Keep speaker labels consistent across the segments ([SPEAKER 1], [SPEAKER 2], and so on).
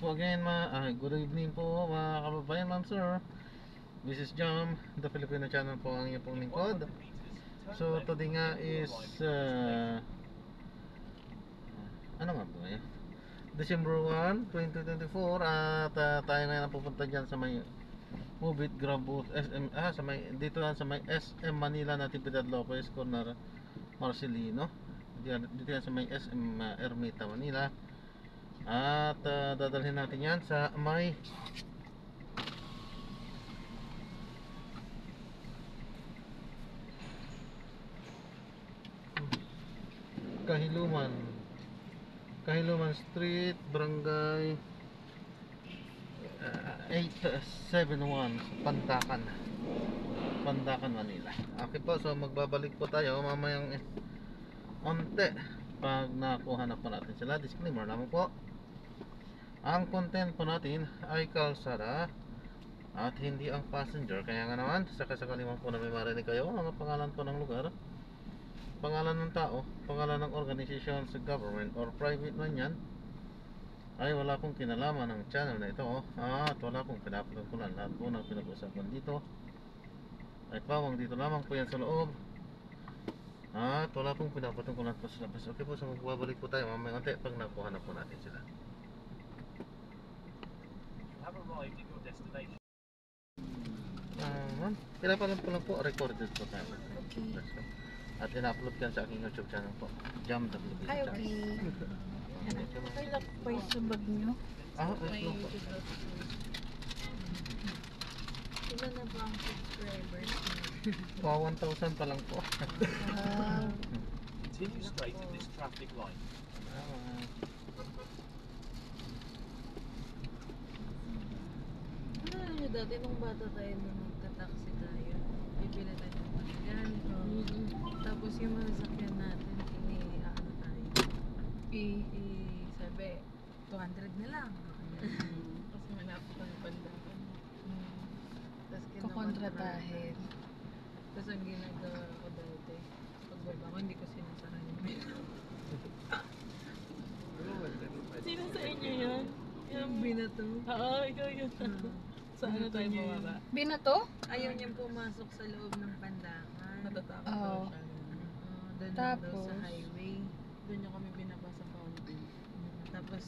[SPEAKER 1] po again, good evening po mga kababayan, ma'am sir. This is Jam, the Filipino channel po ang inyong pong lingkod. So today nga is ano nga po December 1, 2024. At tayo ngayon ang pupunta dyan sa may Move It Grab Booth SM, dito lang sa may SM Manila na Natividad Lopez Corner Marcelino. Dito yan sa may SM Ermita Manila. At dadalhin natin yan sa may Kahiluman Street, Barangay 871, Pandacan, Manila. Okay po, so magbabalik po tayo mamayang onte pag nakuha na po natin sila. Disclaimer naman po, ang content po natin ay kalsada at hindi ang passenger. Kaya nga naman, sakasakali man po na may marinig kayo mga pangalan po ng lugar, pangalan ng tao, pangalan ng organisasyon sa government or private man yan, ay wala pong kinalaman ng channel na ito. At wala pong pinapagkulan. Lahat po ng pinag-usapan dito ay pawang dito lamang po yan sa loob. At wala pong pinapatungkulan po sa labas. Okay po, so magbabalik po tayo mamaya konti pag nakuha na po natin sila.
[SPEAKER 2] Have arrived at your destination.
[SPEAKER 1] Ma'am, pinapalan po lang po, recorded po tayo.
[SPEAKER 3] Okay.
[SPEAKER 1] At in-upload yan sa aking YouTube channel po, Jam WB
[SPEAKER 3] Ay,
[SPEAKER 1] channel.
[SPEAKER 3] okay. Okay lang po yung sa bag nyo.
[SPEAKER 1] Yes lang po.
[SPEAKER 3] Ilan na ba ang subscribers nyo?
[SPEAKER 1] 1,000 pa lang po.
[SPEAKER 3] Wow.
[SPEAKER 2] Continue straight at this traffic light.
[SPEAKER 3] Ano nyo dati nung bata tayo nung magta-taxi tayo? Bibili tayo ng pasyan. Tapos yung mga sakyan natin, ano tayo? Sabi, 200 na lang. Kasi malapit ang pandakan. Tapos kukontratahin. Tapos ang ginagawa ko dati, pagbaba ko, hindi ko sinasara yung menu.
[SPEAKER 4] Sino sa inyo yun?
[SPEAKER 3] Yung binato.
[SPEAKER 4] Oo, ikaw yun. Sa ano tayo mawala?
[SPEAKER 5] Binato?
[SPEAKER 3] Ayaw niyang pumasok sa loob ng pandakan.
[SPEAKER 4] Natatakot
[SPEAKER 5] Oo.
[SPEAKER 4] daw siya.
[SPEAKER 3] Doon lang daw
[SPEAKER 5] Tapos?
[SPEAKER 3] sa highway.
[SPEAKER 4] Doon niya kami binaba sa fountain.
[SPEAKER 3] Tapos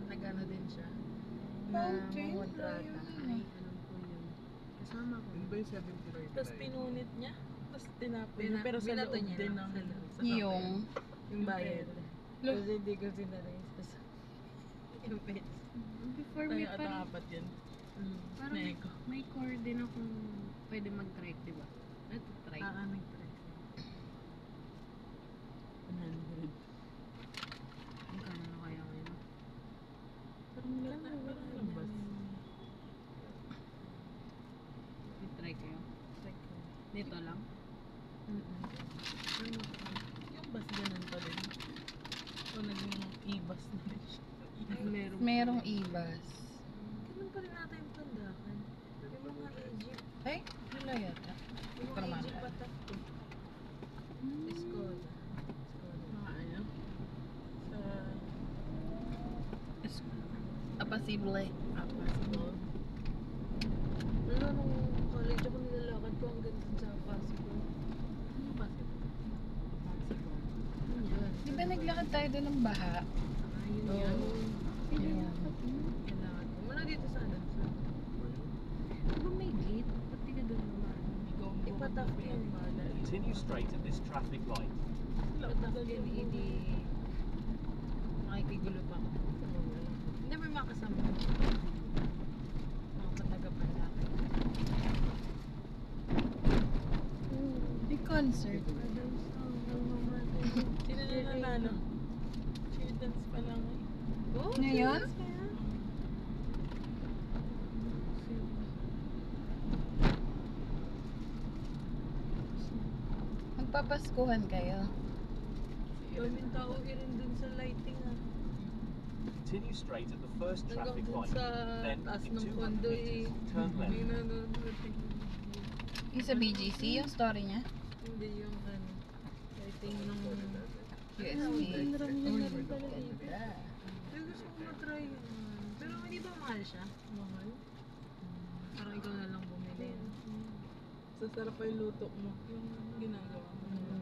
[SPEAKER 3] nag-ano din siya.
[SPEAKER 5] Fountain?
[SPEAKER 3] Kontrata.
[SPEAKER 5] Ayun.
[SPEAKER 3] Alam ko yun. Kasama ko.
[SPEAKER 2] Yun ba yung 70
[SPEAKER 4] Tapos pinunit niya. Tapos tinapon niya.
[SPEAKER 3] Bina-
[SPEAKER 4] Pero sa
[SPEAKER 3] binato
[SPEAKER 4] loob
[SPEAKER 3] niya
[SPEAKER 4] din
[SPEAKER 3] lang,
[SPEAKER 4] ng
[SPEAKER 3] sa loob.
[SPEAKER 4] sa
[SPEAKER 3] Yung bayad. Kasi hindi ko sinarays. Tapos yung pets.
[SPEAKER 5] Before
[SPEAKER 4] Tayo
[SPEAKER 5] may
[SPEAKER 4] at
[SPEAKER 5] parang,
[SPEAKER 4] apat yun.
[SPEAKER 5] parang may,
[SPEAKER 4] Nego.
[SPEAKER 5] may core din akong pwede mag-trike, di ba? Ito, trike.
[SPEAKER 3] Nag-try.
[SPEAKER 4] 100.
[SPEAKER 5] Ang kano na kaya ngayon?
[SPEAKER 4] Parang parang bus.
[SPEAKER 5] May try kayo? Dito lang?
[SPEAKER 4] Yung bus ganun pa din. O naging e-bus na rin siya.
[SPEAKER 5] Merong e-bus.
[SPEAKER 3] Ganun pa rin natin yung pandakan. Yung mga Egypt.
[SPEAKER 5] Ay, wala yata.
[SPEAKER 3] Yung mga
[SPEAKER 5] Parang
[SPEAKER 3] Egypt
[SPEAKER 5] mahal.
[SPEAKER 3] patak to. Escola.
[SPEAKER 4] Mga ano? Sa
[SPEAKER 5] Apasible.
[SPEAKER 4] possible.
[SPEAKER 3] Wala, nung college ako nilalakad ko hanggang dun sa Pasig.
[SPEAKER 4] Possible. Possible.
[SPEAKER 3] Yan.
[SPEAKER 5] Di ba naglakad tayo doon ng baha?
[SPEAKER 3] Yun
[SPEAKER 4] Oo.
[SPEAKER 3] yan.
[SPEAKER 5] Ayan.
[SPEAKER 3] Kailangan ko. Mula dito sa ano? Di ba may gate? Ba't di ka doon naman?
[SPEAKER 4] Ikaw ang
[SPEAKER 3] Ipatak
[SPEAKER 4] bumabay
[SPEAKER 3] yan.
[SPEAKER 4] ang bala.
[SPEAKER 2] Continue straight at this traffic light.
[SPEAKER 3] Ipatak yan, hindi... Makikigulo pa ako. Hindi, may makasama ko. Mga patagapandaki.
[SPEAKER 5] May concert.
[SPEAKER 4] Sino na nanalo? Cheer dance pa lang eh.
[SPEAKER 3] Oh,
[SPEAKER 5] Ngayon?
[SPEAKER 3] serious kaya?
[SPEAKER 5] Magpapaskuhan kayo.
[SPEAKER 3] Daming tao rin dun sa lighting ah.
[SPEAKER 2] Continue straight at the first
[SPEAKER 3] Hanggang
[SPEAKER 2] traffic
[SPEAKER 3] dun
[SPEAKER 2] light.
[SPEAKER 3] sa
[SPEAKER 2] Then,
[SPEAKER 3] taas
[SPEAKER 2] in
[SPEAKER 3] ng
[SPEAKER 2] 200
[SPEAKER 3] kondo eh.
[SPEAKER 2] meters, turn left.
[SPEAKER 3] May nanonood.
[SPEAKER 5] Yung sa BGC, yung story niya.
[SPEAKER 3] Hindi yung ano. Lighting ng...
[SPEAKER 5] USB.
[SPEAKER 3] Marami na rin pala dito. Pero gusto ko matry yun. Pero Hindi ba mahal siya?
[SPEAKER 4] Mahal.
[SPEAKER 3] Parang ikaw na lang bumili.
[SPEAKER 4] Sasarap pa yung luto mo. Yung ginagawa mo.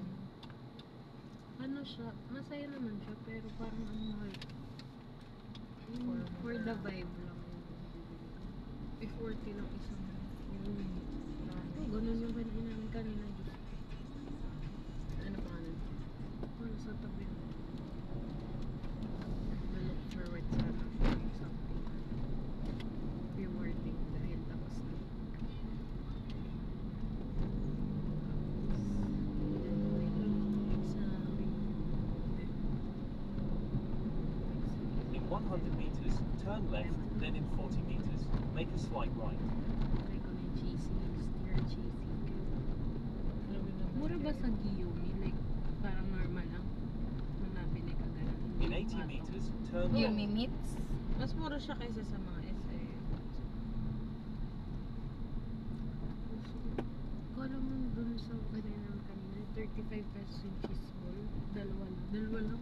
[SPEAKER 5] Ano siya, masaya naman siya, pero parang ang mahal. For the vibe lang.
[SPEAKER 3] P40 lang isang
[SPEAKER 5] Oh, ganun yung kanina namin kanina.
[SPEAKER 3] Ano pangalan?
[SPEAKER 5] Wala sa tabi. I look forward sana for something rewarding dahil tapos na.
[SPEAKER 2] In 100 meters, turn left, then in 40 meters, make a slight right.
[SPEAKER 5] Try ko na yung cheesy, steer cheesy. Mura ba sa Giyumi? Like, parang normal lang. Nung nabili ka ganun.
[SPEAKER 2] In 80 meters, turn
[SPEAKER 3] Yung
[SPEAKER 2] left.
[SPEAKER 3] minutes? Mas mura siya kaysa sa mga SM.
[SPEAKER 5] Kala mo dun sa kanina 35 pesos yung cheese ball. Dalawa lang.
[SPEAKER 3] Dalawa lang?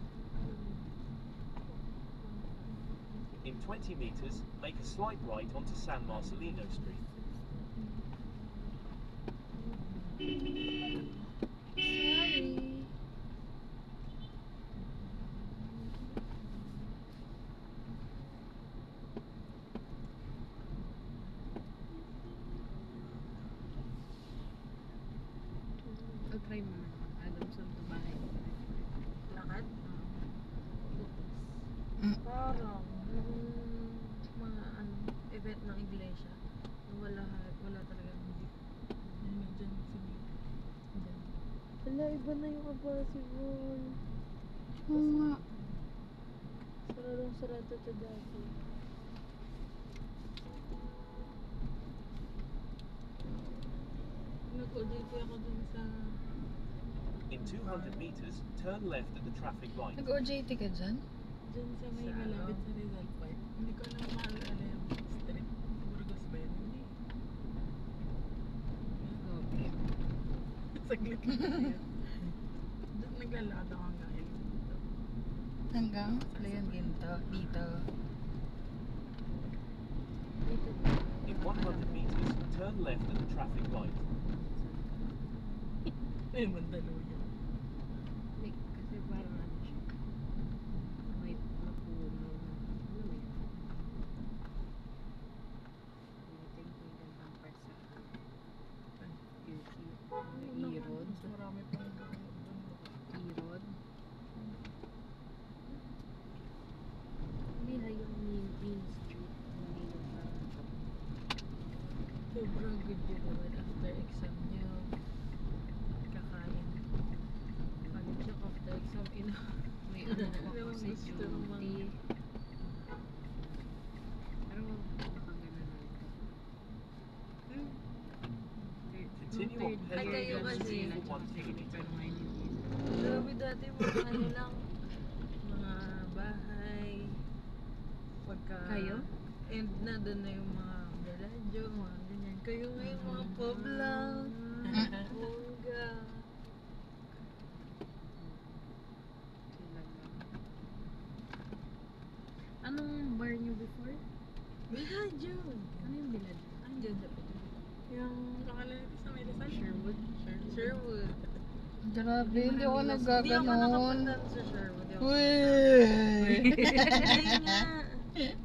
[SPEAKER 2] In 20 meters, make a slight right onto San Marcelino Street.
[SPEAKER 3] Sorry.
[SPEAKER 5] I'll try mo na. Adamson to bahay.
[SPEAKER 3] Lakad? Parang mga ano, event ng iglesia. Wala talaga hindi.
[SPEAKER 4] Nandiyan si
[SPEAKER 3] Wala, iba na yung Abasibol.
[SPEAKER 5] Oo nga.
[SPEAKER 3] Saradong-sarado ito dati.
[SPEAKER 4] Nag-OJT ako dun sa...
[SPEAKER 2] In 200 meters, turn left at the traffic light.
[SPEAKER 3] Nag-OJT ka dyan?
[SPEAKER 4] Dyan sa may
[SPEAKER 3] Sa
[SPEAKER 4] malapit
[SPEAKER 3] ano?
[SPEAKER 4] sa Rizal Park. Hindi ko alam maalala yung street. Burgos ba yun? Hindi.
[SPEAKER 5] Okay.
[SPEAKER 4] Saglit lang yun. Doon naglalakad ako hanggang dito.
[SPEAKER 3] Hanggang? Leon Ginto. Dito.
[SPEAKER 2] In 100 meters, turn left at the traffic light.
[SPEAKER 4] Ay, Mandaluyong.
[SPEAKER 5] Like, kasi parang ano siya. May napuno na. Ano may? I think may gandang part sa Irod.
[SPEAKER 4] Mas marami pang doon.
[SPEAKER 5] Irod. Hindi na yung main street. Hindi na parang
[SPEAKER 3] Sobrang good yun naman after exam niyo. Kakain. Pagod siya after exam,
[SPEAKER 5] may ano pa
[SPEAKER 3] Alam mo,
[SPEAKER 5] ako sa
[SPEAKER 3] gusto ng mga-
[SPEAKER 5] duty. Pero mukhang ganun na ito.
[SPEAKER 2] Continue on
[SPEAKER 3] Ay, kayo
[SPEAKER 2] Pedro
[SPEAKER 3] kasi.
[SPEAKER 2] for 1 kilometer.
[SPEAKER 3] Grabe dati mga ano lang, mga bahay. Pagka
[SPEAKER 5] Kayo?
[SPEAKER 3] end na doon na yung mga Bellagio, mga ganyan. Kayo ngayon mga pub lang. Bongga.
[SPEAKER 5] Anong bar niyo before?
[SPEAKER 3] Bellagio.
[SPEAKER 5] Ano yung bilad?
[SPEAKER 3] Andyan dapat.
[SPEAKER 4] Yung pangalan nito sa may Rizal?
[SPEAKER 5] Sherwood?
[SPEAKER 3] Sherwood.
[SPEAKER 6] Grabe, hindi ako
[SPEAKER 3] Hindi ako
[SPEAKER 6] nagaganon.
[SPEAKER 3] nakapunta sa Sherwood.
[SPEAKER 6] Uy!
[SPEAKER 3] Hindi nga.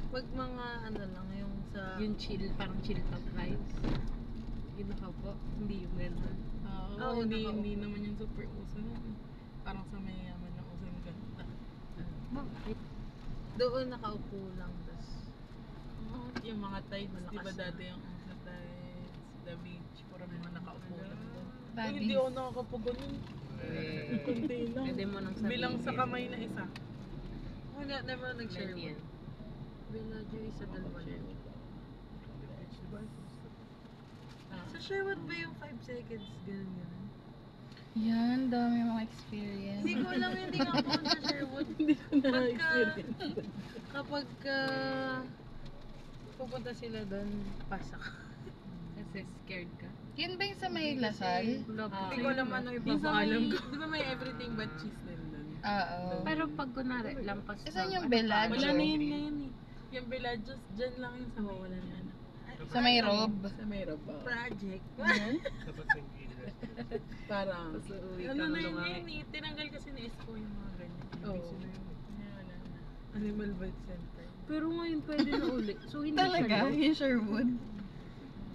[SPEAKER 3] Pag mga ano lang, yung sa...
[SPEAKER 5] Yung chill, parang chill top rides. Yung nakaupo, hindi yung gano'n.
[SPEAKER 3] Oo,
[SPEAKER 4] hindi
[SPEAKER 3] nakaupo.
[SPEAKER 4] naman yung super uso nun. Parang sa mayayaman ng uso ng ganda.
[SPEAKER 5] Bakit?
[SPEAKER 3] Doon nakaupo lang. Tas,
[SPEAKER 4] Yung mga tides, di ba
[SPEAKER 3] Malakas
[SPEAKER 4] dati yung uso tides, the beach, puro mga nakaupo lang doon. Ay,
[SPEAKER 6] Buddies.
[SPEAKER 4] hindi ako nakakapagunin. Kunti lang.
[SPEAKER 5] Pwede mo nang sabihin.
[SPEAKER 4] Bilang sa kamay na isa.
[SPEAKER 3] wala, never nag-Sherwood.
[SPEAKER 5] Yan.
[SPEAKER 3] Bellagio isa dalawa na.
[SPEAKER 4] Ah.
[SPEAKER 3] Sa Sherwood ba yung 5 seconds? Ganun ganun.
[SPEAKER 6] Yan, dami mga experience.
[SPEAKER 3] Hindi ko alam, hindi nga ako sa Sherwood.
[SPEAKER 4] Hindi ko na-experience.
[SPEAKER 3] Kapag pupunta sila doon, pasak.
[SPEAKER 5] Kasi scared ka.
[SPEAKER 6] Yun ba yung sa may Lasal?
[SPEAKER 3] Hindi ko alam ano yung
[SPEAKER 4] Yung sa may,
[SPEAKER 3] papaalam ko.
[SPEAKER 4] di ba may everything but cheese din doon?
[SPEAKER 6] Oo.
[SPEAKER 5] Pero pag kunwari, lampas
[SPEAKER 6] Saan
[SPEAKER 5] lang,
[SPEAKER 6] yung
[SPEAKER 5] ano
[SPEAKER 6] Bellagio?
[SPEAKER 4] Wala na yun ngayon eh. Yung Villages, dyan lang yung sa may,
[SPEAKER 5] wala na.
[SPEAKER 6] Sa may rob.
[SPEAKER 4] Sa may rob.
[SPEAKER 5] Project.
[SPEAKER 4] Parang,
[SPEAKER 5] Pasuuwi
[SPEAKER 4] ano
[SPEAKER 5] ka
[SPEAKER 4] na
[SPEAKER 5] ng
[SPEAKER 4] yun eh, tinanggal kasi ni Esco yung mga ganyan.
[SPEAKER 5] Oo.
[SPEAKER 4] Busy na yun. Kaya wala na. Animal Birth Center.
[SPEAKER 5] Pero ngayon pwede na uli. So hindi
[SPEAKER 6] Talaga?
[SPEAKER 5] siya.
[SPEAKER 6] Yung Sherwood?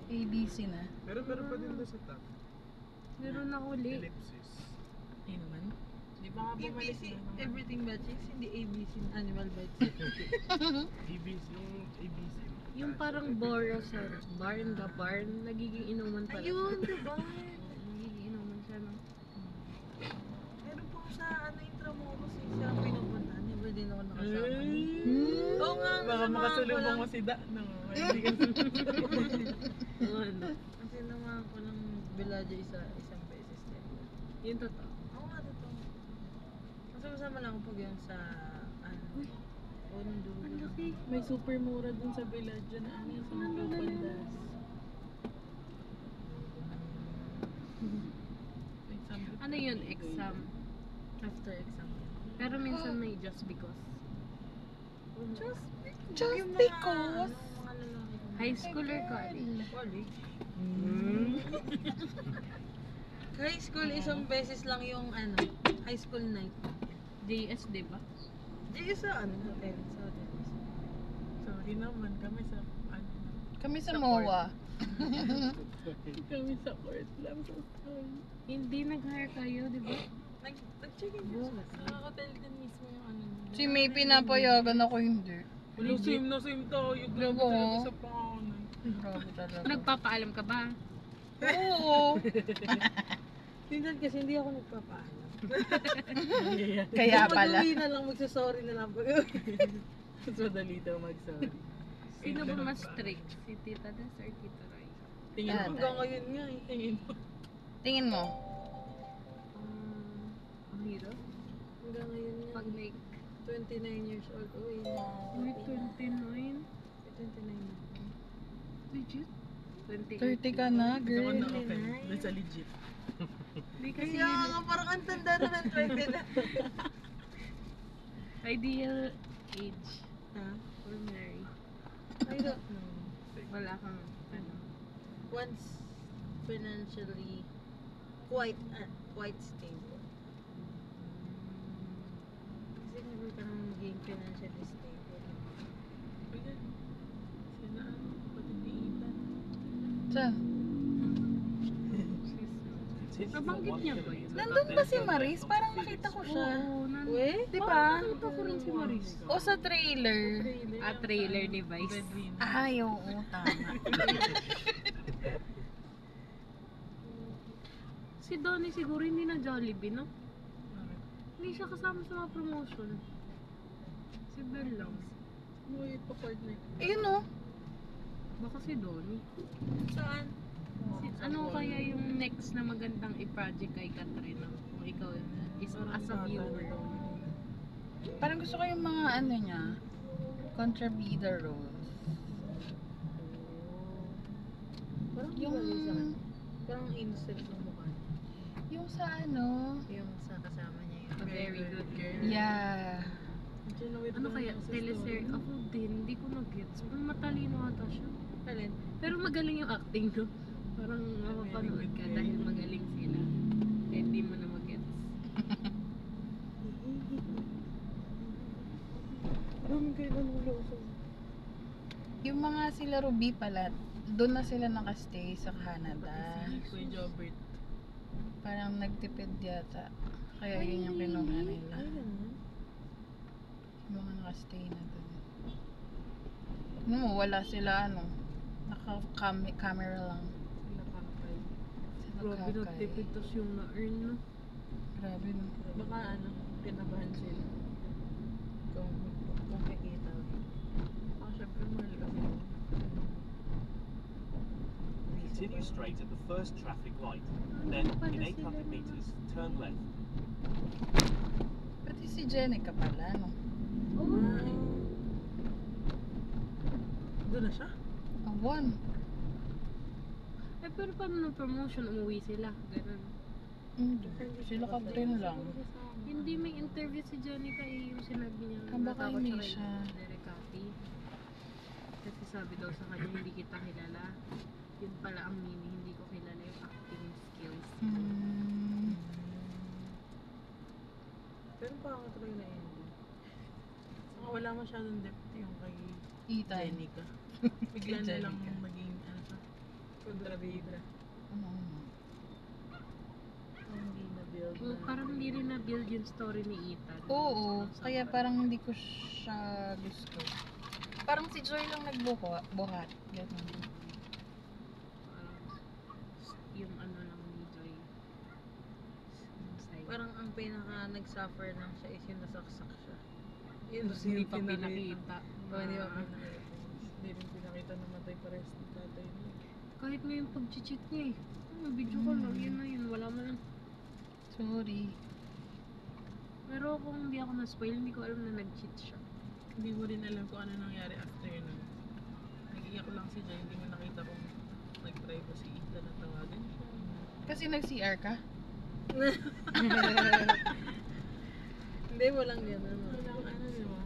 [SPEAKER 6] ABC na.
[SPEAKER 7] Pero meron pa din doon sa top.
[SPEAKER 5] Meron na uli.
[SPEAKER 7] Ellipsis.
[SPEAKER 4] Ayun naman. Di ba nga bumalik
[SPEAKER 3] ABC,
[SPEAKER 4] na naman?
[SPEAKER 3] everything ba chicks? Hindi ABC, animal bites.
[SPEAKER 7] ABC, yung ABC.
[SPEAKER 5] Yung parang Boro sa barn, the barn, nagiging inuman pala.
[SPEAKER 3] Ayun, diba?
[SPEAKER 5] Nagiging inuman siya no.
[SPEAKER 3] Meron po sa ano Intramuros siya pinupunta. Never din ako nakasama.
[SPEAKER 4] Hmm.
[SPEAKER 3] Oo nga,
[SPEAKER 4] Baka
[SPEAKER 3] nasamahan ko
[SPEAKER 4] makasulubong
[SPEAKER 3] lang.
[SPEAKER 4] mo si Da. No, hindi ka
[SPEAKER 5] Ano?
[SPEAKER 3] Kasi naman ko ng Villaggio isang beses din.
[SPEAKER 5] Yung totoo.
[SPEAKER 3] Oo nga, totoo. Masama-sama lang ako pag yung sa ano. O nung dulo.
[SPEAKER 5] Ang laki.
[SPEAKER 4] May super mura dun sa Villaggio na ano yung sa mga pandas.
[SPEAKER 5] Ano yun? Exam.
[SPEAKER 3] After exam.
[SPEAKER 5] Pero minsan may just because.
[SPEAKER 3] Just
[SPEAKER 6] Just
[SPEAKER 3] yung
[SPEAKER 6] because.
[SPEAKER 3] mga lalaki.
[SPEAKER 5] High school or college?
[SPEAKER 3] College. High school, isang beses lang yung ano, high school night.
[SPEAKER 5] JS, di ba?
[SPEAKER 3] Di sa ano, hotel. Sa hotel.
[SPEAKER 4] Sorry naman, kami sa ano.
[SPEAKER 6] Kami sa
[SPEAKER 4] Sa
[SPEAKER 6] MOA.
[SPEAKER 4] Kami sa court lang. So sorry.
[SPEAKER 5] Hindi nag-hire kayo, di ba?
[SPEAKER 3] Nag-check-in yun.
[SPEAKER 4] Sa hotel din mismo yung ano.
[SPEAKER 6] Si May pinapayagan ako hindi.
[SPEAKER 4] Wala, same na same tayo. Grabe
[SPEAKER 6] Oo.
[SPEAKER 4] talaga sa pangalan.
[SPEAKER 6] Grabe talaga.
[SPEAKER 5] Nagpapaalam ka ba?
[SPEAKER 6] Oo.
[SPEAKER 3] Minsan kasi hindi ako nagpapaalam.
[SPEAKER 6] Kaya pala.
[SPEAKER 3] Pag-uwi na lang, magsasorry na lang.
[SPEAKER 4] Mas madali daw mag-sorry.
[SPEAKER 5] Sino ba mas strict? Si Tita Des or Tita Roy?
[SPEAKER 4] Tingin mo.
[SPEAKER 3] Hanggang ngayon nga eh.
[SPEAKER 4] Tingin mo.
[SPEAKER 6] Tingin mo.
[SPEAKER 5] Ang hirap.
[SPEAKER 3] Hanggang ngayon nga.
[SPEAKER 5] Pag like,
[SPEAKER 3] 29 years old. Uy, na.
[SPEAKER 5] uy, 29?
[SPEAKER 3] 29 na.
[SPEAKER 5] Legit? 28?
[SPEAKER 6] 30 ka na,
[SPEAKER 4] Ako
[SPEAKER 6] girl.
[SPEAKER 4] na okay. Nasa legit.
[SPEAKER 5] Hindi kasi
[SPEAKER 3] Kaya nga, parang ang tanda na ng 20 na.
[SPEAKER 5] ideal age
[SPEAKER 3] Ha?
[SPEAKER 5] for marry.
[SPEAKER 3] I don't know.
[SPEAKER 5] Wala kang, ano.
[SPEAKER 3] Once financially quite stable. Kasi never ka nang maging financially stable.
[SPEAKER 4] Ayan. Sina ano, pati ni Ethan.
[SPEAKER 6] Saan?
[SPEAKER 2] Continue for
[SPEAKER 5] Nabanggit
[SPEAKER 2] 1
[SPEAKER 5] niya ba
[SPEAKER 2] kilometre,
[SPEAKER 5] yun?
[SPEAKER 6] Nandun ba
[SPEAKER 2] then
[SPEAKER 6] si
[SPEAKER 2] turn
[SPEAKER 6] Maris?
[SPEAKER 2] left onto
[SPEAKER 6] Parang
[SPEAKER 2] Phillips
[SPEAKER 6] nakita ko
[SPEAKER 2] Street.
[SPEAKER 6] siya.
[SPEAKER 3] We?
[SPEAKER 6] Di ba?
[SPEAKER 5] Nakita ko rin si Maris.
[SPEAKER 6] O sa trailer.
[SPEAKER 5] Trailer device.
[SPEAKER 4] Breadwinner.
[SPEAKER 6] Ay, oo, tama.
[SPEAKER 5] Si Donnie siguro hindi na Jollibee, no? Hindi siya kasama sa mga promotion. Si Bell lang.
[SPEAKER 3] Uy, pa-partner.
[SPEAKER 6] Ayun o.
[SPEAKER 5] Baka si Donnie.
[SPEAKER 3] Saan?
[SPEAKER 5] Ano kaya yung next na magandang i-project kay Katrina? Kung ikaw is as a viewer.
[SPEAKER 6] Parang gusto ko yung mga ano niya. Contrabida roles.
[SPEAKER 3] Parang
[SPEAKER 6] Yung...
[SPEAKER 3] Parang innocent ng mukha niya.
[SPEAKER 6] Yung sa ano...
[SPEAKER 3] Yung sa kasama niya
[SPEAKER 5] A
[SPEAKER 3] yun.
[SPEAKER 5] very good girl.
[SPEAKER 6] Yeah.
[SPEAKER 5] Ano kaya? Teleserye? Ako din, hindi ko mag-gets. Parang matalino ata siya.
[SPEAKER 3] Talent.
[SPEAKER 5] Pero magaling yung acting, no? Parang mapapanood ka dahil magaling sila. Kahit di mo na mag-gets.
[SPEAKER 3] Maraming kayo nanuloso.
[SPEAKER 6] Yung mga sila Ruby pala, doon na sila nakastay sa Canada.
[SPEAKER 4] Kuya Jobert.
[SPEAKER 6] Parang nagtipid yata. Kaya yun yung kinuha nila.
[SPEAKER 3] Ay, ganun.
[SPEAKER 6] Yung mga nakastay na doon. No, wala sila ano. Naka-camera lang.
[SPEAKER 4] Sila kakay.
[SPEAKER 6] Sila
[SPEAKER 5] Grabe,
[SPEAKER 6] kakay.
[SPEAKER 5] nagtipid tapos yung na-earn, no?
[SPEAKER 6] Grabe no.
[SPEAKER 4] Baka ano, kinabahan sila.
[SPEAKER 3] Kung kikita.
[SPEAKER 4] Ah, syempre mahal kasi.
[SPEAKER 2] Continue straight at the first traffic light. Then, in 800 meters, turn left.
[SPEAKER 6] Pati si Jenica pala, no?
[SPEAKER 4] Doon na siya?
[SPEAKER 6] Awan.
[SPEAKER 5] Eh, pero paano nung promotion, umuwi sila? Ganun.
[SPEAKER 6] Sila Catherine lang.
[SPEAKER 5] Hindi may interview si Jenica eh, yung sinabi niya.
[SPEAKER 6] Ah, baka
[SPEAKER 5] natakot
[SPEAKER 6] hindi
[SPEAKER 5] kay
[SPEAKER 6] siya.
[SPEAKER 5] Derek Cathy. sabi daw sa kanya, hindi kita kilala. Yun pala ang meaning, hindi ko kilala yung acting skills.
[SPEAKER 4] Pero pangit talaga na ending. Saka wala masyadong depth yung kay
[SPEAKER 6] Ethan.
[SPEAKER 4] Jenica. Bigla na lang
[SPEAKER 6] Jenica.
[SPEAKER 4] maging ano siya, kontrabida. Hindi na-build
[SPEAKER 5] Well,
[SPEAKER 4] na.
[SPEAKER 5] parang hindi rin na-build yung story ni Ethan.
[SPEAKER 6] Oo, kaya parang hindi ko siya gusto. Parang si Joy lang nagbuhat. Ganun.
[SPEAKER 5] Parang yung ano lang ni Joy. Yung side.
[SPEAKER 3] Parang ang pinaka nag-suffer lang siya is yung nasaksak siya. Yun
[SPEAKER 5] Tapos hindi pa
[SPEAKER 3] pinakita.
[SPEAKER 5] pinakita.
[SPEAKER 3] Oo, hindi pa
[SPEAKER 5] na-
[SPEAKER 3] pinakita.
[SPEAKER 4] Hindi rin pinakita na matay pares ng tatay niya.
[SPEAKER 5] Kahit nga yung pag-cheat niya eh. May video ko lang, yun na yun. Wala man lang.
[SPEAKER 6] Sorry.
[SPEAKER 5] Pero kung hindi ako na-spoil, hindi ko alam na nag-cheat siya.
[SPEAKER 4] Hindi mo rin alam kung ano nangyari after nun. Nag-iyak lang si Jay, hindi mo nakita kung nag-try ba si Ethan na tawagan siya.
[SPEAKER 6] Kasi nag-CR ka?
[SPEAKER 3] Hindi, walang gano'n.
[SPEAKER 4] Wala kang ano, di ba?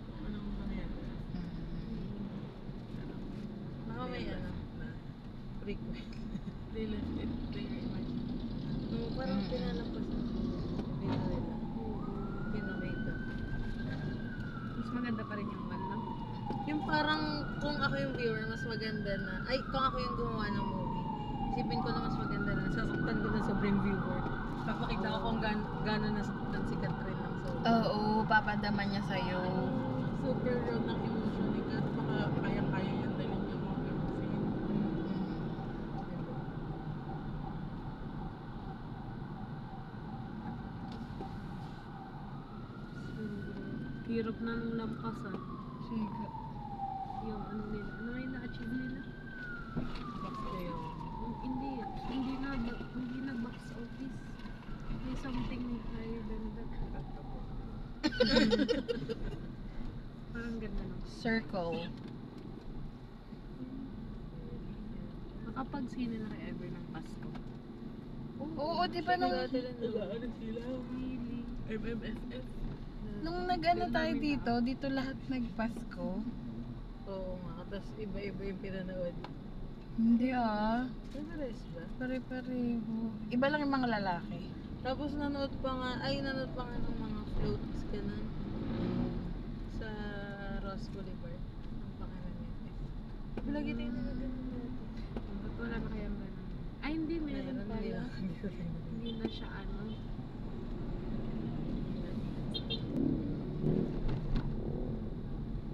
[SPEAKER 4] Kung anong nangyari.
[SPEAKER 3] Baka may ano,
[SPEAKER 4] Na,
[SPEAKER 3] prequel.
[SPEAKER 4] they left it, they imagine.
[SPEAKER 3] Oo, parang pinalampasan ko. Hindi na nila. Pinakita.
[SPEAKER 5] Mas maganda pa rin yung one, no?
[SPEAKER 3] Yung parang kung ako yung viewer, mas maganda na, ay kung ako yung gumawa ng movie, isipin ko na mas maganda na, sasaktan ko na sobrang viewer. Papakita ko kung gano'n nasaktan si Catherine ng sobrang.
[SPEAKER 6] Oo, papadaman niya sa'yo.
[SPEAKER 4] Super raw ng emotion ni Kat, baka kaya-kaya yan dalhin yung mga ganun scene.
[SPEAKER 5] Hirap na nung lampasan.
[SPEAKER 6] Sige.
[SPEAKER 5] Yung ano nila. Ano yung na-achieve nila?
[SPEAKER 4] Box kayo.
[SPEAKER 5] Hindi na box office. May something higher than that. Parang ganda no?
[SPEAKER 6] Circle.
[SPEAKER 5] Makapag-sine na kay ever ng Pasko.
[SPEAKER 6] Oo, di ba nung,
[SPEAKER 4] Wala na sila.
[SPEAKER 5] Really?
[SPEAKER 4] MMFF.
[SPEAKER 6] nung nag-ano tayo dito lahat nagpasko?
[SPEAKER 3] Oo nga, tapos iba-iba yung pinanood.
[SPEAKER 6] Hindi ah.
[SPEAKER 3] Everest ba?
[SPEAKER 6] Pare-pareho. Iba lang yung mga lalaki.
[SPEAKER 3] Tapos nanood pa nga ng mga floats ganun. Sa Ross Boulevard. Ang pangalan nito. Lagi tayo nanood natin.
[SPEAKER 5] Ba't wala na kayang ganun? Ay, hindi. Meron pala.
[SPEAKER 3] Hindi ko rin.
[SPEAKER 5] Hindi na siya ano.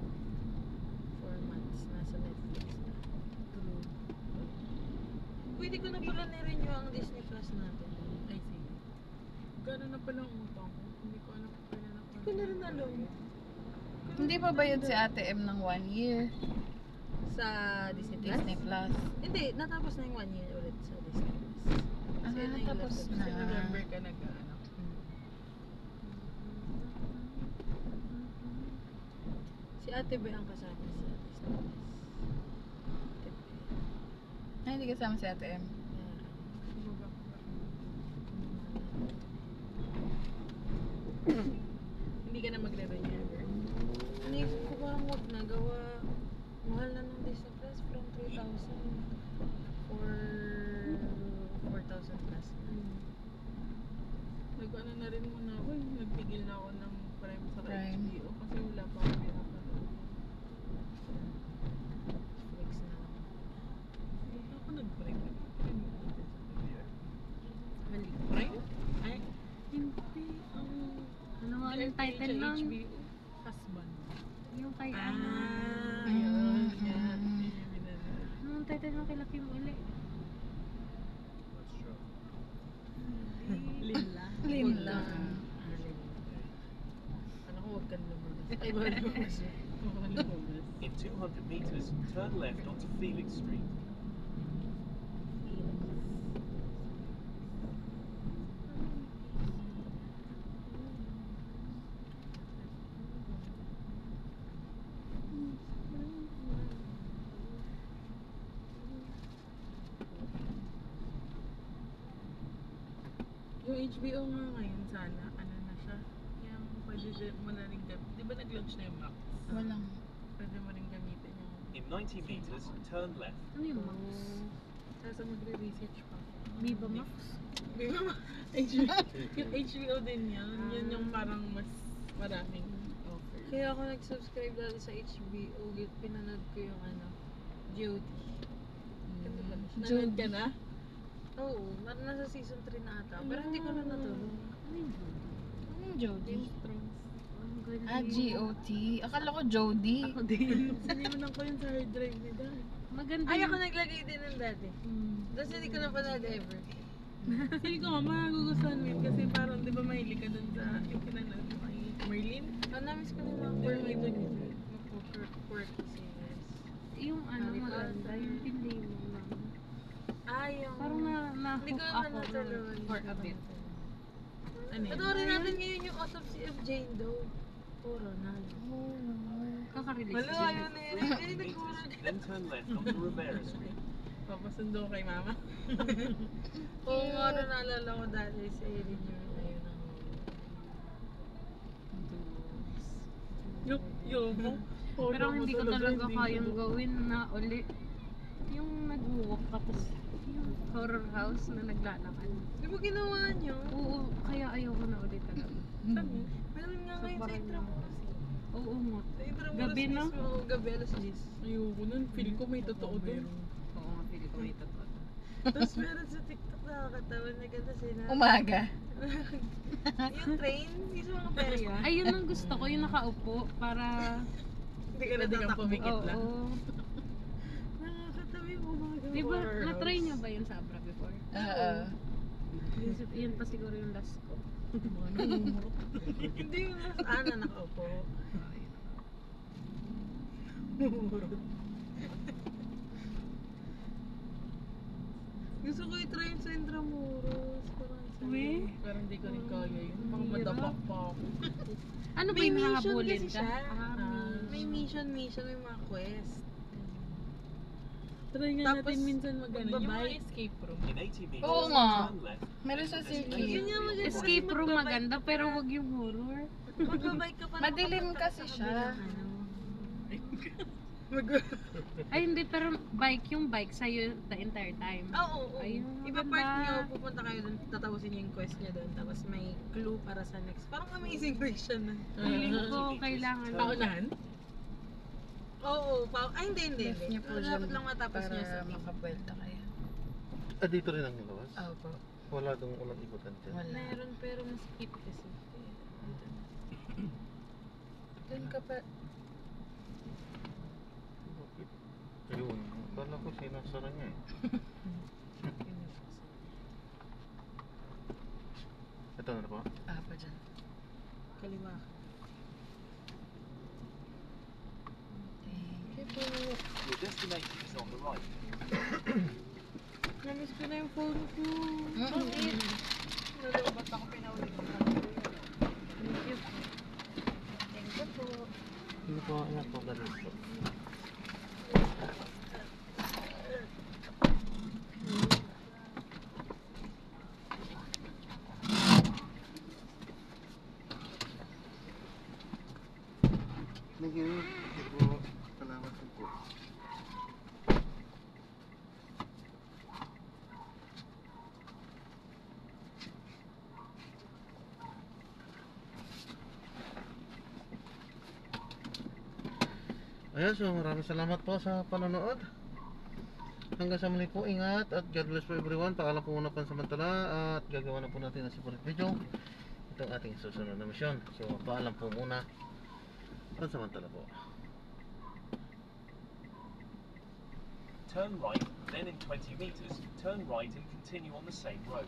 [SPEAKER 3] 4 months. Nasa Netflix na.
[SPEAKER 5] True.
[SPEAKER 3] Pwede ko na pala na-renew ang Disney Plus natin.
[SPEAKER 4] Ay, sige. Gano'n na palang utang ko. Hindi ko alam kung kailan ako.
[SPEAKER 3] Hindi ko na rin alam.
[SPEAKER 6] Hindi pa bayad si Ate M ng 1 year?
[SPEAKER 3] Sa Disney Plus?
[SPEAKER 6] Disney Plus.
[SPEAKER 3] Hindi, natapos na yung 1 year ulit sa Disney Plus. Kasi yun na yung
[SPEAKER 6] tapos
[SPEAKER 3] laptop.
[SPEAKER 6] na.
[SPEAKER 4] Sa November ka nag-ano.
[SPEAKER 3] Si Ate Be ang kasama sa Disney Plus.
[SPEAKER 6] Ay, hindi kasama si Ate M.
[SPEAKER 4] Hindi ka na magre-renew ever.
[SPEAKER 3] Iniisip ko parang wag na gawa. Mahal na ng Disney Plus from 3,000 or 4,000 plus.
[SPEAKER 4] Nag-ano na rin muna ako. Nagpigil na ako ng Prime sa
[SPEAKER 6] Prime.
[SPEAKER 4] HBO kasi wala pa akong pinapanood.
[SPEAKER 3] Netflix na lang.
[SPEAKER 4] Hindi ako nag-break. Prime natin sa premiere.
[SPEAKER 5] Mali.
[SPEAKER 4] Prime? Ay,
[SPEAKER 5] Hindi. Ano nga yung title
[SPEAKER 4] sa
[SPEAKER 5] lang?
[SPEAKER 4] HBO. Husband.
[SPEAKER 5] Yung kay
[SPEAKER 4] Ah,
[SPEAKER 5] ano?
[SPEAKER 4] yun. Yan. Yun yung binanood.
[SPEAKER 5] Ano ang title ng kay Lucky mo ulit?
[SPEAKER 4] Lila.
[SPEAKER 6] Lin
[SPEAKER 3] Wag
[SPEAKER 6] lang.
[SPEAKER 3] Ano ko wag kang lumabas. Ay, wag lumabas.
[SPEAKER 2] In 200 meters, turn left onto Felix Street.
[SPEAKER 4] Yung HBO nga ngayon sana, ano na siya, yung pwede mo na rin di ba nag-launch na yung Max?
[SPEAKER 6] Walang.
[SPEAKER 4] Pwede mo rin gamitin yung
[SPEAKER 2] 90 meters, turn left.
[SPEAKER 5] Ano yung Max?
[SPEAKER 4] Sasa magre-research pa.
[SPEAKER 5] Viva Max?
[SPEAKER 4] Di ba? Yung HBO din yan. Yun yung parang mas maraming offer.
[SPEAKER 3] Kaya ako nag-subscribe dati sa HBO. Pinanood ko yung GOT. Ganda pala siya.
[SPEAKER 4] Nanood ka na?
[SPEAKER 3] Oo, nasa season 3 na ata. Pero hindi ko na natulog.
[SPEAKER 5] Ano yung Jody?
[SPEAKER 6] Anong Jody?
[SPEAKER 5] Ang galing.
[SPEAKER 6] Ah, GOT. Akala ko Jody.
[SPEAKER 5] Ako din.
[SPEAKER 4] Sinimunan ko yun sa hard drive ni Dan.
[SPEAKER 5] Maganda
[SPEAKER 3] Ay,
[SPEAKER 5] yung...
[SPEAKER 3] ako naglagay din ng dati. Tapos hindi ko na panood ever.
[SPEAKER 4] Feeling ko nga magugustuhan mo yun kasi parang di ba mahilig ka dun sa yung pinanood mo kay Merlin?
[SPEAKER 3] Namiss ko na yung mga quirky quirky series.
[SPEAKER 5] Yung
[SPEAKER 3] Harry
[SPEAKER 5] maganda,
[SPEAKER 3] Potter.
[SPEAKER 5] yung hindi mo lang.
[SPEAKER 3] Yung...
[SPEAKER 5] Parang
[SPEAKER 3] Hindi
[SPEAKER 5] na-hook
[SPEAKER 3] ko na
[SPEAKER 5] ako
[SPEAKER 3] natuloy.
[SPEAKER 5] for a bit.
[SPEAKER 4] Ano yun?
[SPEAKER 3] Panoorin natin ngayon yung Autopsy of Jane Doe. Oh, Ronaldo.
[SPEAKER 5] Kakarelate
[SPEAKER 3] Wala,
[SPEAKER 5] siya.
[SPEAKER 3] ayaw na yun.
[SPEAKER 2] 50
[SPEAKER 3] Hindi,
[SPEAKER 2] meters,
[SPEAKER 3] nagmurag.
[SPEAKER 2] then turn left onto Rivera Street.
[SPEAKER 4] Papasundo kay mama.
[SPEAKER 3] Oo nga, naalala ko dati sa Erin yun. Ayun ang
[SPEAKER 4] Yobo.
[SPEAKER 5] Pero hindi ko talaga kayang gawin na uli. Yung nag-walk ka, tapos yung horror house na naglalakad.
[SPEAKER 3] Di ba ginawa niyo?
[SPEAKER 5] Oo, kaya ayoko na ulit talaga.
[SPEAKER 3] Meron nga
[SPEAKER 5] So,
[SPEAKER 3] ngayon sa
[SPEAKER 5] parang-
[SPEAKER 3] Intramuros.
[SPEAKER 5] Oo mo.
[SPEAKER 3] Sa Intramuros
[SPEAKER 5] Gabi, no?
[SPEAKER 3] mismo. Gabi, alas 10.
[SPEAKER 4] Ayoko nun. Feel ko may totoo dun.
[SPEAKER 5] Oo nga, pili ko may totoo.
[SPEAKER 3] Tapos meron sa TikTok nakakatawa na ganda sila.
[SPEAKER 6] Umaga.
[SPEAKER 3] Yung train, yung sa mga perya.
[SPEAKER 5] Ayun ang gusto ko, yung nakaupo para...
[SPEAKER 3] Hindi ka
[SPEAKER 4] Pwede kang
[SPEAKER 3] natatakbo.
[SPEAKER 4] pumikit lang.
[SPEAKER 5] Oo.
[SPEAKER 3] Nakakatawa yung umaga.
[SPEAKER 5] Di ba,
[SPEAKER 4] Horror
[SPEAKER 5] na-try
[SPEAKER 4] house.
[SPEAKER 5] niyo ba yun sa Abra before?
[SPEAKER 6] Oo.
[SPEAKER 5] Yun pa siguro yung last ko.
[SPEAKER 3] Hindi yung last Ana nakaupo. Gusto ko i-try yun sa Intramuros. Parang sa...
[SPEAKER 5] Uy.
[SPEAKER 4] Pero hindi ko rin kaya yun. Pang
[SPEAKER 5] Hirap.
[SPEAKER 4] madapak pa ako.
[SPEAKER 5] Ano ba
[SPEAKER 3] May
[SPEAKER 5] yung
[SPEAKER 3] mission
[SPEAKER 5] hahabulin
[SPEAKER 3] kasi
[SPEAKER 5] ka?
[SPEAKER 3] siya.
[SPEAKER 5] May...
[SPEAKER 3] May mission, may mga quest.
[SPEAKER 4] Try nga
[SPEAKER 3] Tapos,
[SPEAKER 4] natin minsan mag-ano. Yung mga
[SPEAKER 3] magbabike.
[SPEAKER 4] escape room.
[SPEAKER 2] In 80 meters,
[SPEAKER 6] Oo nga.
[SPEAKER 2] turn left.
[SPEAKER 6] Meron sa
[SPEAKER 3] Yun
[SPEAKER 6] Circuit.
[SPEAKER 3] nga maganda.
[SPEAKER 5] Escape room
[SPEAKER 3] Magbabike
[SPEAKER 5] maganda,
[SPEAKER 3] ka
[SPEAKER 5] pero
[SPEAKER 3] pa.
[SPEAKER 5] wag yung horror.
[SPEAKER 3] Magbabike ka pa.
[SPEAKER 6] Madilim kasi siya.
[SPEAKER 5] Ay, hindi, pero yung bike sa'yo the entire time.
[SPEAKER 3] Oo, oo.
[SPEAKER 5] Ayun,
[SPEAKER 3] Ipa-park
[SPEAKER 5] maganda.
[SPEAKER 3] nyo, pupunta kayo doon, tatapusin nyo yung quest nyo doon, tapos may clue para sa next. Parang amazing race siya na.
[SPEAKER 5] Feeling ko kailangan.
[SPEAKER 4] Paunahan?
[SPEAKER 3] Oo, ay hindi.
[SPEAKER 6] Left niyo po
[SPEAKER 3] Dapat
[SPEAKER 6] dyan
[SPEAKER 3] lang matapos
[SPEAKER 6] para
[SPEAKER 3] nyo sa team.
[SPEAKER 6] makapwelta kayo.
[SPEAKER 1] Dito rin ang labas?
[SPEAKER 6] Opo.
[SPEAKER 1] Wala dong ulang ikutan dyan.
[SPEAKER 6] Wala.
[SPEAKER 3] Meron pero mas-skip kasi.
[SPEAKER 6] Doon ka pa.
[SPEAKER 1] Bakit? Ayun, kala ko sinasara niya eh. Ito na po.
[SPEAKER 6] Pa dyan.
[SPEAKER 3] Kaliwa ka.
[SPEAKER 6] Thank you po.
[SPEAKER 2] Your destination is on the right.
[SPEAKER 3] Namiss ko na yung phone ko.
[SPEAKER 6] Bakit?
[SPEAKER 3] Nalobat ako pinaulit ko.
[SPEAKER 5] Thank you.
[SPEAKER 6] Thank you po.
[SPEAKER 1] Ano po, ano po, ganun po. Thank you. Thank you po. Salamat po. Ayan, so maraming salamat po sa panonood. Hanggang sa muli po, ingat at God bless for everyone. Paalam po muna pansamantala at gagawa na po natin ang separate video. Itong ating susunod na misyon. So paalam po muna pansamantala po.
[SPEAKER 2] Turn right, then in 20 meters, turn right and continue on the same road.